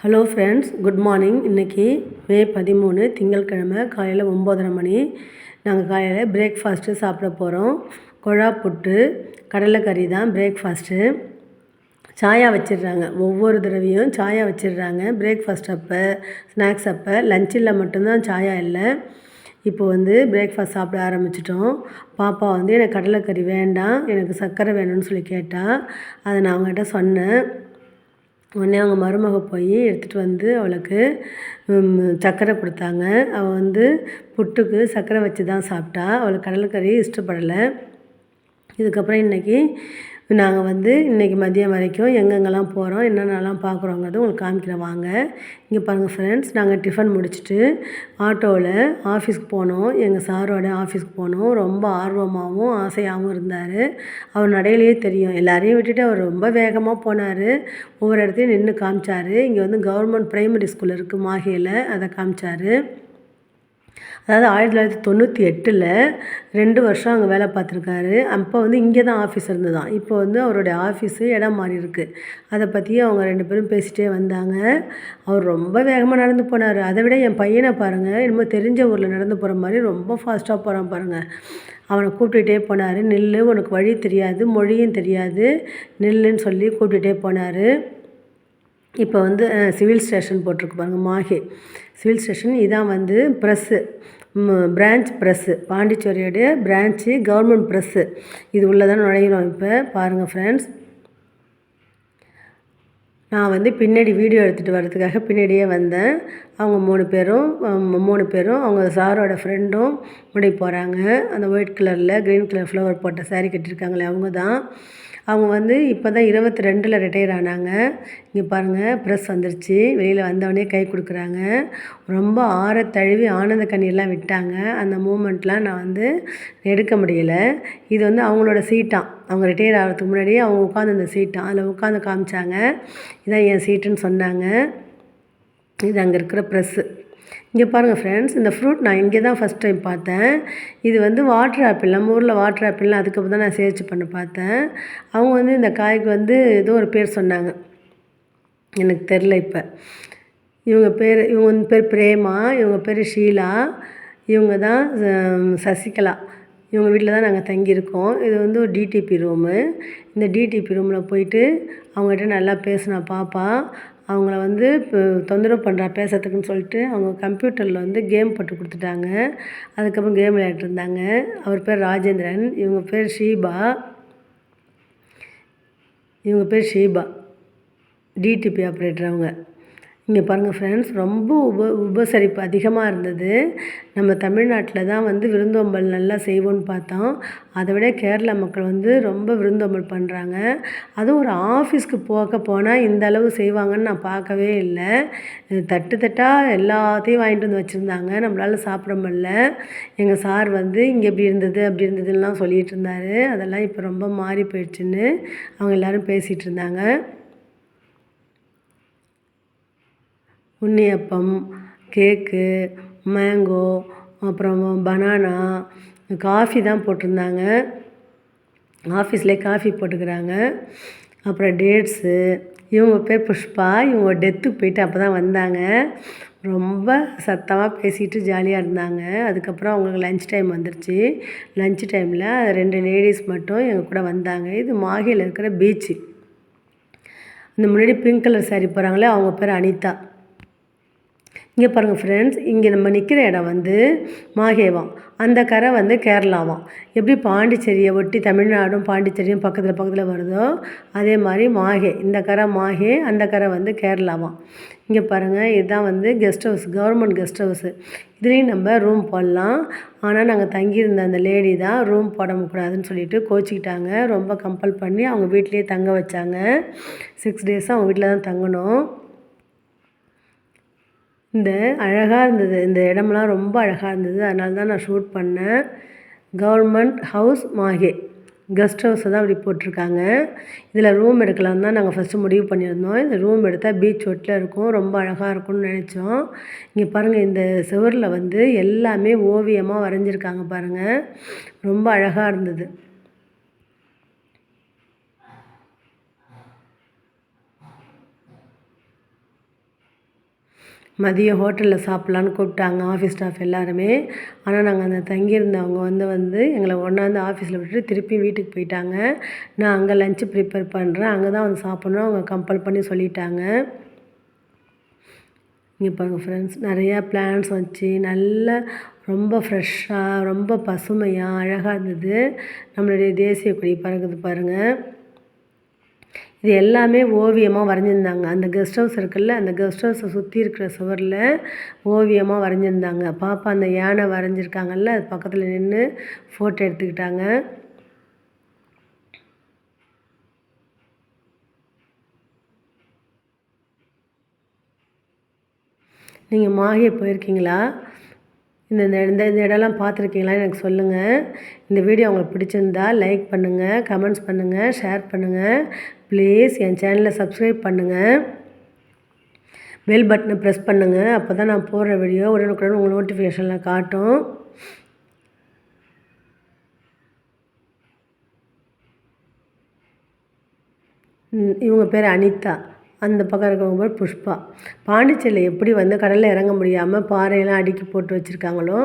Hello friends, good morning. இன்றைக்கி மே 13 திங்கட்கிழமை காலையில் 9:30 மணி. நாங்கள் காலையில் பிரேக்ஃபாஸ்ட்டு சாப்பிட போகிறோம். கொழா புட்டு கடலைக்கறி தான் பிரேக்ஃபாஸ்ட்டு. சாயா வச்சிடுறாங்க, ஒவ்வொரு தடவையும் சாயா வச்சிடுறாங்க. பிரேக்ஃபாஸ்ட் அப்போ, ஸ்நாக்ஸ் அப்போ, லஞ்சில் மட்டும்தான் சாயா இல்லை. இப்போ பிரேக்ஃபாஸ்ட் சாப்பிட ஆரம்பிச்சிட்டோம். பாப்பா எனக்கு கடலைக்கறி வேண்டாம், எனக்கு சர்க்கரை வேணும்னு சொல்லி கேட்டால், அதை நான் அவங்ககிட்ட சொன்னேன். உடனே அவங்க மருமக போய் எடுத்துகிட்டு அவளுக்கு சர்க்கரை கொடுத்தாங்க. அவள் புட்டுக்கு சர்க்கரை வச்சு தான் சாப்பிட்டா. அவளுக்கு கடலைக்கறி இஷ்டப்படலை. இதுக்கப்புறம் இன்றைக்கி நாங்கள் இன்றைக்கி மதியம் வரைக்கும் எங்கெங்கெல்லாம் போகிறோம், என்னென்னலாம் பார்க்குறோங்கிறது உங்களுக்கு காமிக்கிறேன் வாங்க. இங்கே பாருங்கள் ஃப்ரெண்ட்ஸ், நாங்கள் டிஃபன் முடிச்சுட்டு ஆட்டோவில் ஆஃபீஸ்க்கு போனோம். எங்கள் சாரோட ஆஃபீஸ்க்கு போனோம். ரொம்ப ஆர்வமாகவும் ஆசையாகவும் இருந்தார். அவர் நடையிலேயே தெரியும். எல்லாரையும் விட்டுட்டு அவர் ரொம்ப வேகமாக போனார். ஒவ்வொரு இடத்தையும் நின்று காமிச்சார். இங்கே கவர்மெண்ட் ப்ரைமரி ஸ்கூல் இருக்குது மாஹேயில், அதை காமிச்சார். அதாவது 1998 2 வருஷம் அங்கே வேலை பார்த்துருக்காரு. அப்போ இங்கே தான் ஆஃபீஸ் இருந்ததான். இப்போ அவருடைய ஆஃபீஸு இடம் மாறி இருக்குது. அதை பற்றி அவங்க 2 பேரும் பேசிகிட்டே வந்தாங்க. அவர் ரொம்ப வேகமாக நடந்து போனார். அதை விட என் பையனை பாருங்கள், என்னமோ தெரிஞ்ச ஊரில் நடந்து போகிற மாதிரி ரொம்ப ஃபாஸ்ட்டாக போகிறான் பாருங்கள். அவனை கூப்பிட்டுட்டே போனார். நில்லு, உனக்கு வழி தெரியாது, மொழியும் தெரியாது, நில்லுன்னு சொல்லி கூப்பிட்டுட்டே போனார். இப்போ சிவில் ஸ்டேஷன் போட்டிருக்கு பாருங்கள், மாஹே சிவில் ஸ்டேஷன். இதான் ப்ரெஸ்ஸு, பிரான்ச் ப்ரெஸ்ஸு, பாண்டிச்சேரியோடைய பிரான்ச்சு கவர்மெண்ட் ப்ரெஸ்ஸு. இது உள்ளே தான் நுழையிறோம். இப்போ பாருங்கள் ஃப்ரெண்ட்ஸ், நான் பின்னாடி வீடியோ எடுத்துகிட்டு வர்றதுக்காக பின்னாடியே வந்தேன். அவங்க 3 பேரும் அவங்க சாரோட ஃப்ரெண்டும் முன்னாடி போகிறாங்க. அந்த ஒயிட் கலரில் க்ரீன் கலர் ஃப்ளவர் போட்ட சாரீ கட்டியிருக்காங்களே அவங்க தான். அவங்க இப்போ தான் 22 ரிட்டையர் ஆனாங்க. இங்கே பாருங்கள், ப்ரெஸ் வந்துருச்சு. வெளியில் வந்தவொடனே கை கொடுக்குறாங்க. ரொம்ப ஆற தழுவி ஆனந்த கண்ணீர்லாம் விட்டாங்க. அந்த மூமெண்ட்லாம் நான் எடுக்க முடியல. இது அவங்களோட சீட்டாம். அவங்க ரிட்டையர் ஆகிறதுக்கு முன்னாடியே அவங்க உட்காந்து சீட்டாம். அதில் உட்காந்து காமிச்சாங்க. இதான் என் சீட்டுன்னு சொன்னாங்க. இது அங்கே இருக்கிற ப்ரெஸ்ஸு. இங்கே பாருங்கள் ஃப்ரெண்ட்ஸ், இந்த ஃப்ரூட் நான் இங்கே தான் ஃபஸ்ட் டைம் பார்த்தேன். இது வாட்டர் ஆப்பிள். நம்ம ஊரில் வாட்டர் ஆப்பிள்லாம் அதுக்கப்புறம் தான் நான் சர்ச் பண்ண பார்த்தேன். அவங்க இந்த காய்க்கு ஏதோ ஒரு பேர் சொன்னாங்க, எனக்கு தெரில. இப்போ இவங்க பேர் பிரேமா, இவங்க பேர் ஷீலா, இவங்க தான் சசிகலா. இவங்க வீட்டில் தான் நாங்கள் தங்கியிருக்கோம். இது ஒரு டிடிபி ரூமு. இந்த டிடிபி ரூமில் போயிட்டு அவங்ககிட்ட நல்லா பேசினா பாப்பா. அவங்கள இப்போ தொந்தரவு பண்ணுறா பேசுறதுக்குன்னு சொல்லிட்டு அவங்க கம்ப்யூட்டரில் கேம் போட்டு கொடுத்துட்டாங்க. அதுக்கப்புறம் கேம் விளையாடிட்டு இருந்தாங்க. அவர் பேர் ராஜேந்திரன், இவங்க பேர் ஷீபா, டிடிபி ஆப்ரேட்டர் அவங்க. இங்கே பாருங்கள் ஃப்ரெண்ட்ஸ், ரொம்ப உபசரிப்பு அதிகமாக இருந்தது. நம்ம தமிழ்நாட்டில் தான் விருந்தோம்பல் நல்லா செய்வோன்னு பார்த்தோம். அதை விட கேரளா மக்கள் ரொம்ப விருந்தோம்பல் பண்ணுறாங்க. அதுவும் ஒரு ஆஃபீஸ்க்கு போனால் இந்த அளவு செய்வாங்கன்னு நான் பார்க்கவே இல்லை. தட்டு தட்டாக எல்லாத்தையும் வாங்கிட்டு வச்சுருந்தாங்க. நம்மளால் சாப்பிட முடியல. எங்கள் சார் இங்கே இப்படி இருந்தது அப்படி இருந்ததுலாம் சொல்லிகிட்டு இருந்தார். அதெல்லாம் இப்போ ரொம்ப மாறி போயிடுச்சுன்னு அவங்க எல்லோரும் பேசிகிட்டு இருந்தாங்க. உண்ணியப்பம், கேக்கு, மேங்கோ, அப்புறம் பனானா, காஃபி தான் போட்டிருந்தாங்க. ஆஃபீஸ்லேயே காஃபி போட்டுக்கிறாங்க. அப்புறம் டேட்ஸு. இவங்க பேர் புஷ்பா. இவங்க டெத்துக்கு போயிட்டு அப்போ தான் வந்தாங்க. ரொம்ப சத்தமாக பேசிகிட்டு ஜாலியாக இருந்தாங்க. அதுக்கப்புறம் அவங்களுக்கு லன்ச் டைம் வந்துருச்சு. லன்ச் டைமில் 2 லேடிஸ் மட்டும் எங்கள் கூட வந்தாங்க. இது மாஹேயில் இருக்கிற பீச்சு. இந்த முன்னாடி பிங்க் கலர் சாரீ போகிறாங்களே, அவங்க பேர் அனிதா. இங்கே பாருங்கள் ஃப்ரெண்ட்ஸ், இங்கே நம்ம நிற்கிற இடம் மாஹேவாம். அந்த கரை கேரளாவாம். எப்படி பாண்டிச்சேரியை ஒட்டி தமிழ்நாடும் பாண்டிச்சேரியும் பக்கத்தில் வருதோ அதே மாதிரி மாஹே, இந்த கரை மாஹே, அந்த கரை கேரளாவாம். இங்கே பாருங்கள், இதுதான் guest house, government guest house. இதுலேயும் நம்ம ரூம் போடலாம். ஆனால் நாங்கள் தங்கியிருந்த அந்த லேடி தான் ரூம் போடக்கூடாதுன்னு சொல்லிட்டு கோச்சிக்கிட்டாங்க. ரொம்ப கம்பல் பண்ணி அவங்க வீட்டிலேயே தங்க வச்சாங்க. 6 டேஸும் அவங்க வீட்டில் தான் தங்கணும். இந்த அழகாக இருந்தது, இந்த இடமெல்லாம் ரொம்ப அழகாக இருந்தது. அதனால தான் நான் ஷூட் பண்ணேன். கவர்மெண்ட் ஹவுஸ் மாஹே, கெஸ்ட் ஹவுஸை தான் அப்படி போட்டிருக்காங்க. இதில் ரூம் எடுக்கலான்னு தான் நாங்கள் ஃபஸ்ட்டு முடிவு பண்ணியிருந்தோம். இந்த ரூம் எடுத்தால் பீச் ஒட்டில் இருக்கும், ரொம்ப அழகாக இருக்கும்னு நினச்சோம். இங்கே பாருங்கள், இந்த சுவரில் எல்லாமே ஓவியமாக வரைஞ்சிருக்காங்க பாருங்கள், ரொம்ப அழகாக இருந்தது. மதியம் ஹோட்டலில் சாப்பிட்லான்னு கூப்பிட்டாங்க ஆஃபீஸ் ஸ்டாஃப் எல்லாருமே. ஆனால் நாங்கள் அந்த தங்கியிருந்தவங்க வந்து எங்களை ஒன்றாந்து ஆஃபீஸில் விட்டுட்டு திருப்பி வீட்டுக்கு போயிட்டாங்க. நான் அங்கே லஞ்சு ப்ரிப்பேர் பண்ணுறேன், அங்கே தான் வந்து சாப்பிட்ணும் அவங்க கம்பல் பண்ணி சொல்லிட்டாங்க. இங்கே பாருங்கள் ஃப்ரெண்ட்ஸ், நிறையா பிளான்ட்ஸ் வச்சு நல்ல ரொம்ப ஃப்ரெஷ்ஷாக ரொம்ப பசுமையாக அழகாக இருந்தது. நம்மளுடைய தேசிய கொடி பறக்குது பாருங்கள். இது எல்லாமே ஓவியமாக வரைஞ்சிருந்தாங்க. அந்த கெஸ்ட் ஹவுஸ் இருக்குல்ல, அந்த கெஸ்ட் ஹவுஸை சுற்றி இருக்கிற சுவரில் ஓவியமாக வரைஞ்சிருந்தாங்க. பாப்பா அந்த யானை வரைஞ்சிருக்காங்கல்ல, அது பக்கத்தில் நின்று ஃபோட்டோ எடுத்துக்கிட்டாங்க. நீங்கள் மாஹே போயிருக்கீங்களா? இந்த இடம்லாம் பார்த்துருக்கீங்களான்னு எனக்கு சொல்லுங்கள். இந்த வீடியோ உங்களுக்கு பிடிச்சிருந்தா லைக் பண்ணுங்கள், கமெண்ட்ஸ் பண்ணுங்கள், ஷேர் பண்ணுங்கள். ப்ளீஸ் என் சேனலை சப்ஸ்கிரைப் பண்ணுங்கள். பெல் பட்டனை ப்ரெஸ் பண்ணுங்கள். அப்போ தான் நான் போடுற வீடியோ உடனுக்குடன் உங்கள் நோட்டிஃபிகேஷனில் காட்டும். இவங்க பேர் அனிதா. அந்த பக்கம் இருக்கிறவங்க பேர் புஷ்பா. பாண்டிச்சேரியில் எப்படி வந்து கடலில் இறங்க முடியாமல் பாறையெல்லாம் அடுக்கி போட்டு வச்சுருக்காங்களோ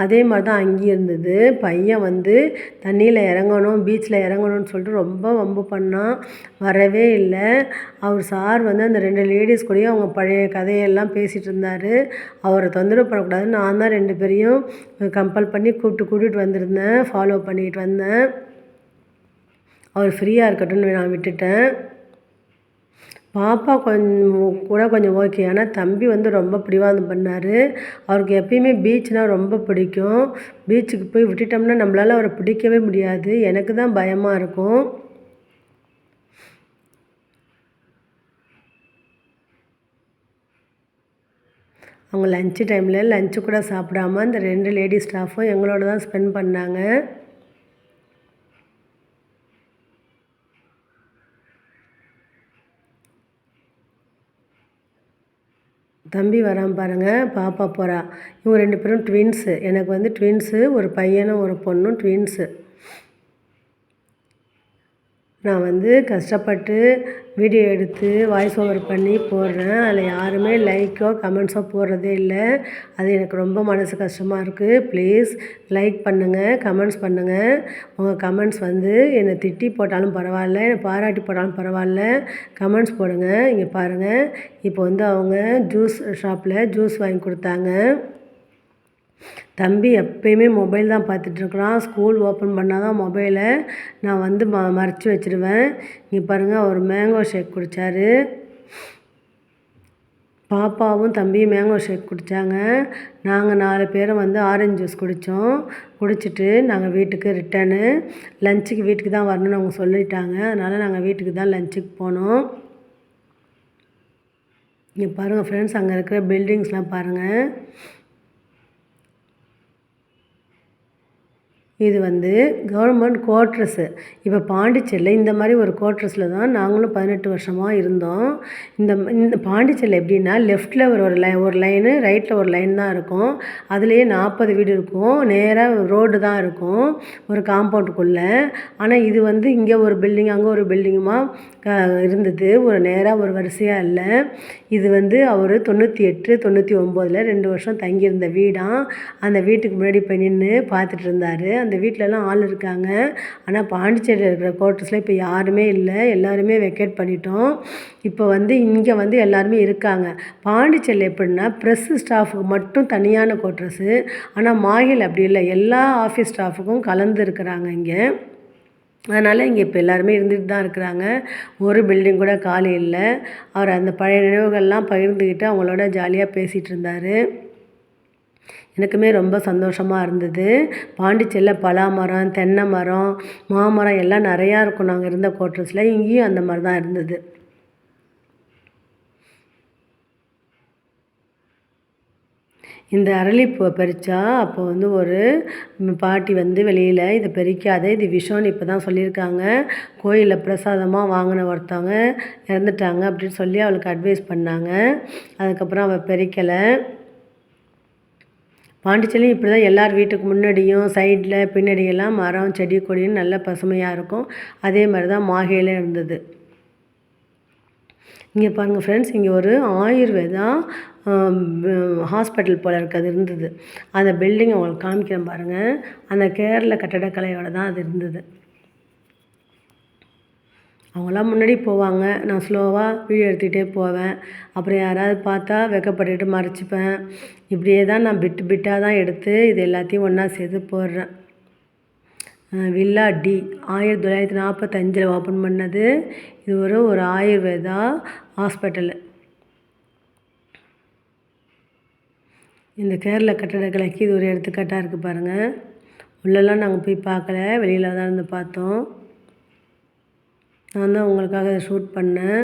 அதே மாதிரி தான் அங்கேயும் இருந்தது. பையன் வந்து தண்ணியில் இறங்கணும், பீச்சில் இறங்கணும்னு சொல்லிட்டு ரொம்ப வம்பு பண்ணான், வரவே இல்லை. அவர் சார் வந்து அந்த 2 லேடிஸ் கூடயும் அவங்க பழைய கதையெல்லாம் பேசிகிட்டு இருந்தார். அவரை தொந்தரவு பண்ணக்கூடாதுன்னு நான் தான் 2 பேரையும் கம்பல் பண்ணி கூப்பிட்டு வந்திருந்தேன், ஃபாலோ பண்ணிக்கிட்டு வந்தேன். அவர் ஃப்ரீயாக இருக்கட்டும்னு நான் விட்டுட்டேன். பாப்பா கொஞ்சம் ஓகே. ஆனால் தம்பி வந்து ரொம்ப பிடிவாதம் பண்ணார். அவருக்கு எப்பயுமே பீச்னால் ரொம்ப பிடிக்கும். பீச்சுக்கு போய் விட்டுட்டோம்னா நம்மளால் அவரை பிடிக்கவே முடியாது. எனக்கு தான் பயமாக இருக்கும். அவங்க லஞ்சு டைமில் லஞ்சு கூட சாப்பிடாம அந்த 2 லேடி ஸ்டாஃபும் எங்களோட தான் ஸ்பெண்ட் பண்ணாங்க. தம்பி வரான் பாருங்கள், பாப்பா போகிறா. இவங்க 2 பேரும் ட்வின்ஸு. எனக்கு வந்து ட்வின்ஸு, ஒரு பையனும் ஒரு பொண்ணும் ட்வின்ஸு. நான் வந்து கஷ்டப்பட்டு வீடியோ எடுத்து வாய்ஸ் ஓவர் பண்ணி போடுறேன். அதில் யாருமே லைக்கோ கமெண்ட்ஸோ போடுறதே இல்லை. அது எனக்கு ரொம்ப மனசு கஷ்டமாக இருக்குது. ப்ளீஸ் லைக் பண்ணுங்கள், கமெண்ட்ஸ் பண்ணுங்கள். உங்கள் கமெண்ட்ஸ் வந்து என்னை திட்டி போட்டாலும் பரவாயில்ல, என்னை பாராட்டி போட்டாலும் பரவாயில்ல, கமெண்ட்ஸ் போடுங்க. இங்கே பாருங்கள், இப்போ வந்து அவங்க ஜூஸ் ஷாப்பில் ஜூஸ் வாங்கி கொடுத்தாங்க. தம்பி எப்பயுமே மொபைல் தான் பார்த்துட்ருக்குறான். ஸ்கூல் ஓப்பன் பண்ணால் தான் மொபைலை நான் வந்து மறைச்சி வச்சுருவேன். இங்கே பாருங்கள், அவர் மேங்கோ ஷேக் குடித்தார். பாப்பாவும் தம்பியும் மேங்கோ ஷேக் குடித்தாங்க. நாங்கள் 4 பேரும் வந்து ஆரஞ்சு ஜூஸ் குடித்தோம். குடிச்சிட்டு நாங்கள் வீட்டுக்கு ரிட்டனு. லஞ்சுக்கு வீட்டுக்கு தான் வரணும்னு அவங்க சொல்லிட்டாங்க. அதனால் நாங்கள் வீட்டுக்கு தான் லஞ்சுக்கு போனோம். இங்கே பாருங்கள் ஃப்ரெண்ட்ஸ், அங்கே இருக்கிற பில்டிங்ஸ்லாம் பாருங்கள். இது வந்து கவர்மெண்ட் குவார்ட்டர்ஸு. இப்போ பாண்டிச்சேரியில் இந்த மாதிரி ஒரு குவார்ட்டர்ஸில் தான் நாங்களும் 18 வருஷமாக இருந்தோம். இந்த பாண்டிச்சேரியில் எப்படின்னா லெஃப்ட்டில் ஒரு லைனு, ரைட்டில் ஒரு லைன் தான் இருக்கும். அதுலேயே 40 வீடு இருக்கும். நேராக ரோடு தான் இருக்கும் ஒரு காம்பவுண்டுக்குள்ளே. ஆனால் இது வந்து இங்கே ஒரு பில்டிங் அங்கே ஒரு பில்டிங்குமா இருந்தது. ஒரு நேராக ஒரு வரிசையாக இல்லை. இது வந்து அவர் 98, 99 2 வருஷம் தங்கியிருந்த வீடாம். அந்த வீட்டுக்கு முன்னாடி போய் நின்று பார்த்துட்டு இருந்தார். அந்த வீட்டிலலாம் ஆள் இருக்காங்க. ஆனால் பாண்டிச்சேரியில் இருக்கிற குவார்ட்டர்ஸில் இப்போ யாருமே இல்லை, எல்லாருமே வெக்கேட் பண்ணிட்டோம். இப்போ வந்து இங்கே வந்து எல்லாருமே இருக்காங்க. பாண்டிச்சேரியில் எப்படின்னா ப்ரெஸ்ஸு ஸ்டாஃபுக்கு மட்டும் தனியான குவார்ட்டர்ஸு. ஆனால் மாஹில் அப்படி இல்லை, எல்லா ஆஃபீஸ் ஸ்டாஃபுக்கும் கலந்து இருக்கிறாங்க இங்கே. அதனால் இங்கே இப்போ எல்லாருமே இருந்துட்டு தான் இருக்கிறாங்க. ஒரு பில்டிங் கூட காலி இல்லை. அவர் அந்த பழைய நினைவுகள்லாம் பகிர்ந்துக்கிட்டு அவங்களோட ஜாலியாக பேசிகிட்டு இருந்தார். எனக்குமே ரொம்ப சந்தோஷமாக இருந்தது. பாண்டிச்சேரியில் பலா மரம், தென்னை மரம், மாமரம் எல்லாம் நிறையா இருக்கும் நாங்கள் இருந்த குவார்ட்டர்ஸில். இங்கேயும் அந்த மாதிரி தான் இருந்தது. இந்த அரளிப்பூவை பறித்தா அப்போ வந்து ஒரு பாட்டி வந்து வெளியில் இதை பறிக்காத, இது விஷம்னு இப்போ தான் சொல்லியிருக்காங்க. கோயிலில் பிரசாதமாக வாங்கின ஒருத்தவங்க இறந்துட்டாங்க அப்படின்னு சொல்லி அவளுக்கு அட்வைஸ் பண்ணாங்க. அதுக்கப்புறம் அவள் பறிக்கலை. பாண்டிச்சேரியும் இப்படி தான் எல்லார் வீட்டுக்கு முன்னாடியும் சைடில் பின்னாடியெல்லாம் மரம் செடி கொடின்னு நல்ல பசுமையாக இருக்கும். அதே மாதிரி தான் மாஹேல இருந்தது. இங்கே பாருங்கள் ஃப்ரெண்ட்ஸ், இங்கே ஒரு ஆயுர்வேதா ஹாஸ்பிட்டல் போல் இருக்குது அது இருந்தது. அந்த பில்டிங் உங்களுக்கு காமிக்கிறேன் பாருங்கள். அந்த கேரள கட்டடக்கலையோட தான் அது இருந்தது. அவங்களாம் முன்னாடி போவாங்க, நான் ஸ்லோவாக வீடியோ எடுத்துக்கிட்டே போவேன். அப்புறம் யாராவது பார்த்தா வெட்கப்பட்டுட்டு மறைச்சிப்பேன். இப்படியே தான் நான் பிட்டாக தான் எடுத்து இது எல்லாத்தையும் ஒன்றா சேர்த்து போடுறேன். வில்லா டி 1945 ஓப்பன் பண்ணது. இது ஒரு ஆயுர்வேதா ஹாஸ்பிட்டலு. இந்த கேரள கட்டடக்கலைக்கு இது ஒரு எடுத்துக்காட்டாக இருக்குது பாருங்கள். உள்ளெல்லாம் நாங்கள் போய் பார்க்கல, வெளியில் தான் இருந்து பார்த்தோம். நான் தான் உங்களுக்காக இதை ஷூட் பண்ணேன்.